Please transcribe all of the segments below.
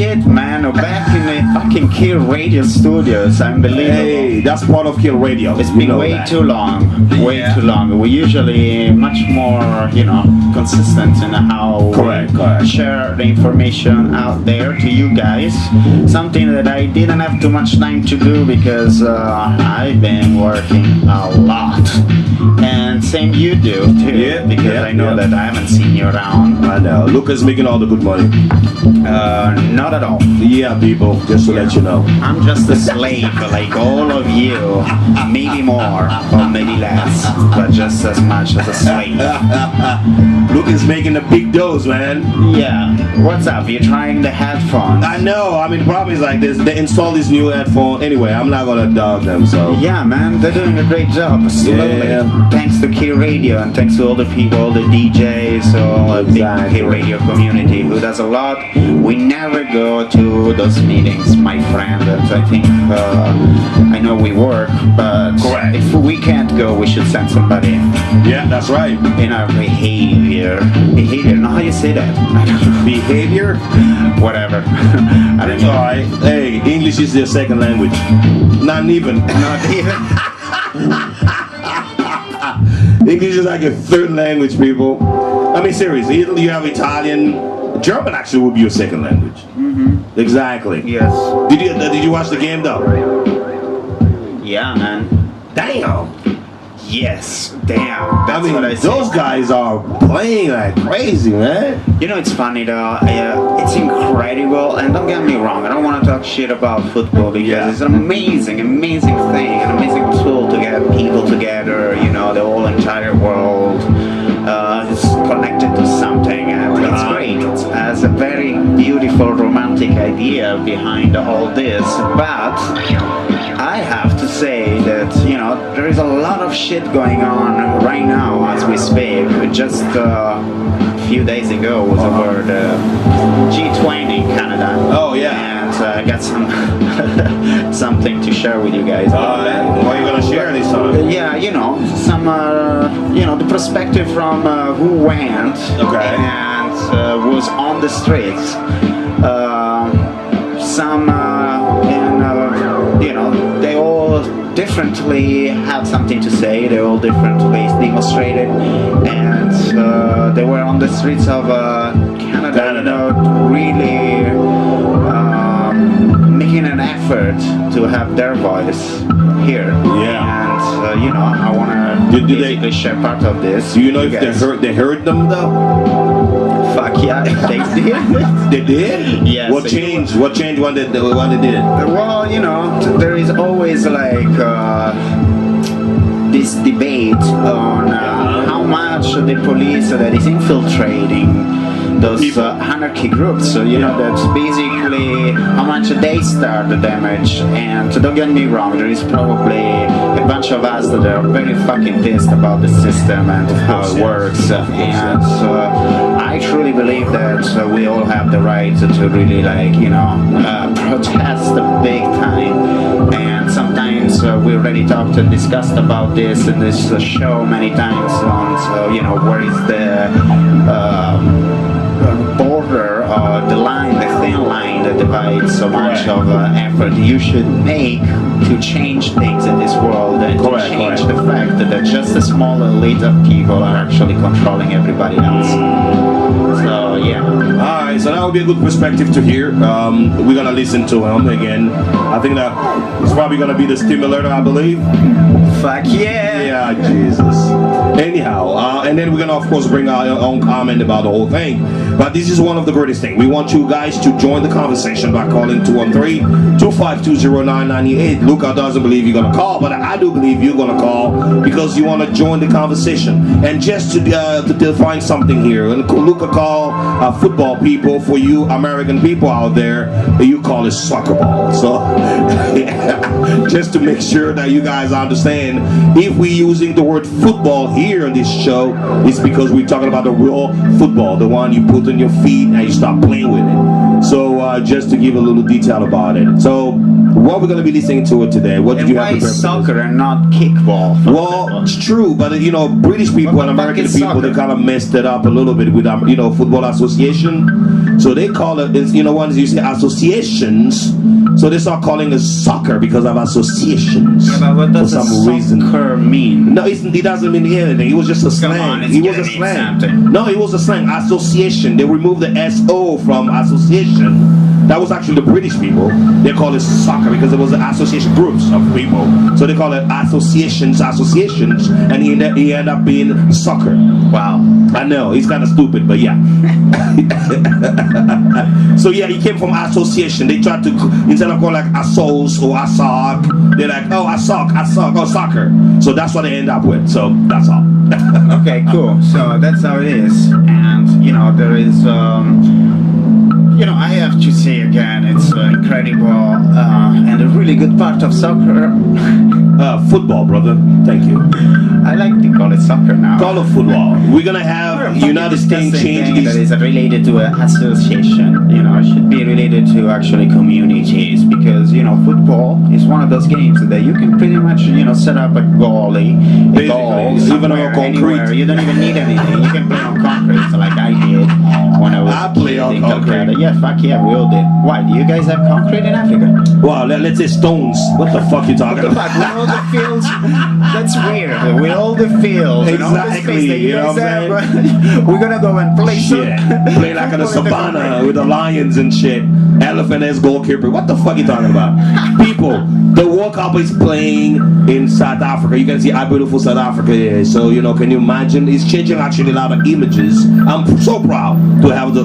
shit, man. We're back in the fucking Kill Radio studios. Unbelievable. Hey, that's part of Kill Radio. It's been way too long. Way too long. We're usually much more, you know, consistent in how we share the information out there to you guys. Something that I didn't have too much time to do because I've been working a lot. And same you do too. Yeah, because I know that I haven't seen you around. I know. Luca's making all the good money. Not at all. Yeah, people, just to let you know. I'm just a slave like all of you. Maybe more or maybe less, but just as much as a slave. Luca's making the big dose, man. Yeah. What's up? You're trying the headphones. I know. I mean, the problem is like this. They install these new headphones. Anyway, I'm not gonna dog them. So. Yeah, man, they're doing a great job. Slowly. Yeah. Thanks to K Radio and thanks to all the people, all the DJs, all the big K Radio community who does a lot. We never go to those meetings, my friend. I think I know we work, but if we can't go, we should send somebody. Yeah, that's right. In our behavior. Behavior, know how you say that? Behavior? Whatever. I don't know. Alright. Hey, English is their second language. Not even. Not even. English is like a third language, people. I mean, seriously, you have Italian. German actually would be your second language. Mm-hmm. Exactly. Yes. Did you watch the game though? Yeah, man. Damn. Yes, damn. That's what I say. Those guys are playing like crazy, man. You know, it's funny though. It's incredible, and don't get me wrong. I don't want to talk shit about football because it's an amazing, amazing thing, an amazing tool to get people together. You know, the whole entire world is connected to something, and it's great. It has a very beautiful, romantic idea behind all this, but I have to say that, you know, there is a lot of shit going on right now as we speak. Just a few days ago was over the G20 in Canada. Oh yeah. And I got something to share with you guys. What are you gonna share this time? Yeah, you know, some you know, the perspective from who went and was on the streets. Some you know, they all differently had something to say. They all differently demonstrated, and they were on the streets of Canada. You know, really making an effort to have their voice here. Yeah. And you know, I want to basically share part of this. Do you know if they heard them though? Fuck yeah, they did. They did? Yes. What changed? What changed when they did? Well, you know, there is always like this debate on how much the police that is infiltrating those anarchy groups. So, you know, that's basically how much they start the damage. And don't get me wrong, there is probably a bunch of us that are very fucking pissed about the system and how it works. And I truly believe that we all have the right to really, like, you know, protest big time. And sometimes we already talked and discussed about this in this show many times on, so, you know, where is the border, the line, the thin line that divides so much of effort you should make to change things in this world and to change the fact that just a small elite of people are actually controlling everybody else. So yeah. Alright, so that would be a good perspective to hear. We're gonna listen to him again. I think that it's probably gonna be the stimulator, I believe. Fuck yeah! Yeah, Jesus. Anyhow, and then we're gonna of course bring our own comment about the whole thing. But this is one of the greatest things. We want you guys to join the conversation by calling 213-252-0998. Luca doesn't believe you're gonna call, but I do believe you're gonna call because you want to join the conversation. And just to define something here, and Luca call football people, for you American people out there, you call it soccer ball. So just to make sure that you guys understand, if we're using the word football here here on this show is because we're talking about the real football, the one you put on your feet and you start playing with it. So just to give a little detail about it. So what we're going to be listening to it today. What did you have to prepare? Soccer and not kickball? Well, it's true, but you know, British people and American people, they kind of messed it up a little bit with you know, football association. So they call it, you know, once you say associations, so they start calling it soccer because of associations. Yeah, but what does for some reason mean? No, it doesn't mean anything. It was just a slang. It was a slang. No, it was a slang. Association. They removed the SO from association. That was actually the British people. They call it soccer because it was an association groups of people. So they call it associations, and he ended up being soccer. Wow. I know, he's kind of stupid, but yeah. So yeah, he came from association. They tried to, instead of calling like assos or asoc, they're like, oh, assoc, oh, soccer. So that's what they end up with. So that's all. Okay, cool. So that's how it is. And, you know, there is... you know, I have to say again, it's incredible and a really good part of soccer. Football, brother. Thank you. I like to call it soccer now. Call it football. We're gonna have United States change that is related to an association. You know, it should be related to actually communities because, you know, football is one of those games that you can pretty much, you know, set up a goalie, a goal, even on concrete. Anywhere. You don't even need anything. You can play on concrete, so like I did when I was I play on concrete. Yeah, fuck yeah, we all did. Why? Do you guys have concrete in Africa? Well, let's say stones. What the fuck you talking about? With all the fields, that's weird. With all the fields, and all the space that you guys have, we're gonna go and play shit. Play like in a savannah with the lions and shit. Elephant as goalkeeper. What the fuck you talking about? People, the World Cup is playing in South Africa. You can see how beautiful South Africa is. So, you know, can you imagine? It's changing actually a lot of images. I'm so proud to have the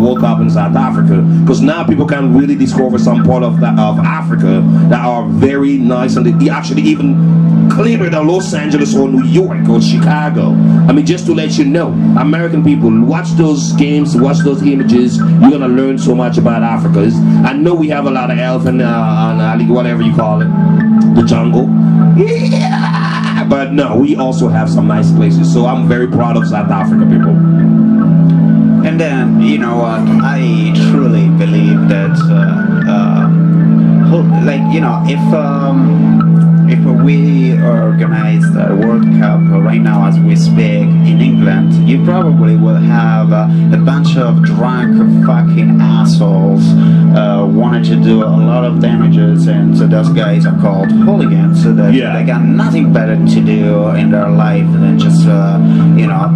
World Cup in South Africa because now people can really discover some part of Africa that are very nice and they actually even clearer than Los Angeles or New York or Chicago. I mean, just to let you know, American people, watch those games, watch those images. You're gonna learn so much about Africa. I know we have a lot of elephant and whatever you call it, the jungle. Yeah, but no, we also have some nice places. So I'm very proud of South Africa, people. And then, you know what, I truly believe that, like, you know, if we organized a World Cup right now as we speak in England, you probably will have a bunch of drunk fucking assholes wanted to do a lot of damages, and so those guys are called hooligans, so that they got nothing better to do in their life than just, you know,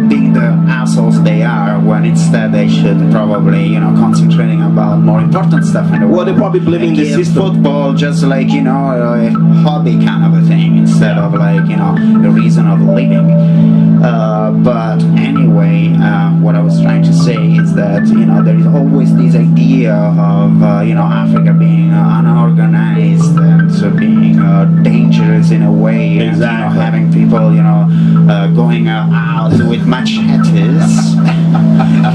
being the assholes they are, when instead they should probably, you know, concentrating about more important stuff in the world. Well, they're probably blaming the system. Football just like, you know, a hobby kind of a thing instead of like, you know, the reason of living. But anyway, what I was trying to say is that, you know, there is always this idea of, you know, Africa being unorganized and so being dangerous in a way. Exactly. And, you know, having people, you know, going out with machetes,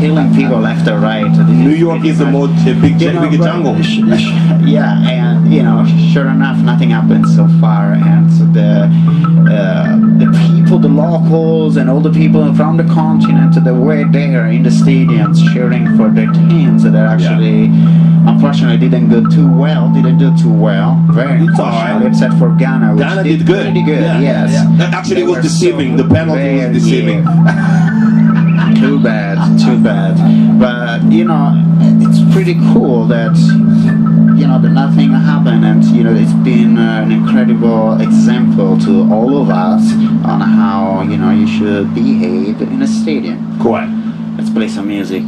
killing people left or right. New York is the most big jungle. Yeah, and you know, sure enough, nothing happened so far, and so the people, the locals, and all the people from the continent that were there in the stadiums cheering for their teams that actually, unfortunately, didn't do too well. Very unfortunately, except for Ghana, which Ghana did good. Pretty good. Yeah, yes. Yeah. Actually, it was deceiving. The penalty was deceiving. Too bad. But you know, it's pretty cool that, you know, that nothing happened, and you know, it's been an incredible example to all of us on how, you know, you should behave in a stadium. Correct. Let's play some music.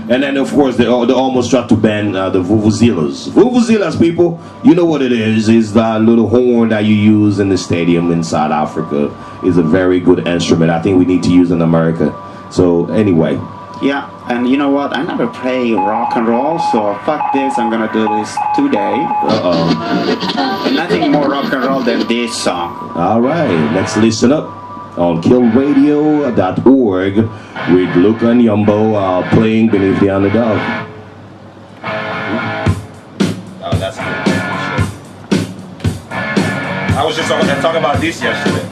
And then, of course, they almost tried to ban the vuvuzelas. Vuvuzelas, people, you know what it is. It's that little horn that you use in the stadium in South Africa. Is a very good instrument. I think we need to use in America. So, anyway. Yeah, and you know what? I never play rock and roll, so fuck this. I'm gonna do this today. And nothing more rock and roll than this song. All right, let's listen up on killradio.org with Luca and Yombo playing Beneath the Underdog. Oh, that's good. I was just talking about this yesterday.